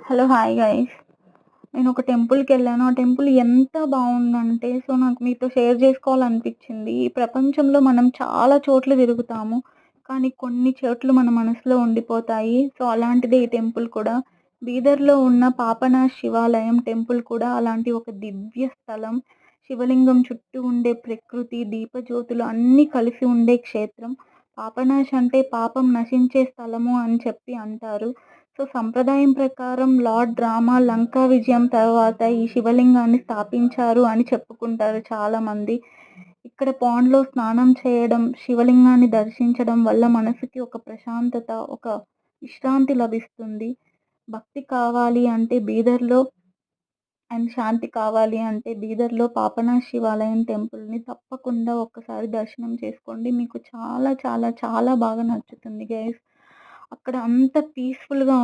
Hello! Hi guys. నేనొక టెంపుల్‌కెళ్ళాను. ఆ temple ఎంత బావుందంటే, నాకు మీతో షేర్ జేసుకోవాలనిపిచ్చింది. ఈ ప్రపంచంలో మనం చాలా చోట్ల తిరుగుతాము. కానీ కొన్ని చోట్లు మన మనసులో ఉండిపోతాయి. అలాంటిదే ఈ టెంపుల్ కూడా. బీదర్‌లో ఉన్న పాపనాశ్ శివాలయం టెంపుల్ కూడా అలాంటి ఒక దివ్య స్థలం. శివలింగం చుట్టూ ఉండే ప్రకృతి, దీపజ్యోతులు అన్నీ కలిసి ఉండే క్షేత్రం. పాపనాశ్ అంటే పాపం నశించే స్థలము అని చెప్పి అంటారు. సంప్రదాయం ప్రకారం లార్డ్ రామ లంకా విజయం తర్వాత ఈ శివలింగాన్ని స్థాపించారు అని చెప్పుకుంటారు చాలామంది. ఇక్కడ పాండ్‌లో స్నానం చేయడం, శివలింగాన్ని దర్శించడం వల్ల మనసుకి ఒక ప్రశాంతత, ఒక విశ్రాంతి లభిస్తుంది. భక్తి కావాలి అంటే బీదర్‌లో శాంతి కావాలి అంటే బీదర్‌లో పాపనాశ్ శివాలయం టెంపుల్‌ని తప్పకుండా ఒక్కసారి దర్శనం చేసుకోండి. మీకు చాలా చాలా చాలా బాగా నచ్చుతుంది గైస్. అక్కడ అంత పీస్‌ఫుల్‌గా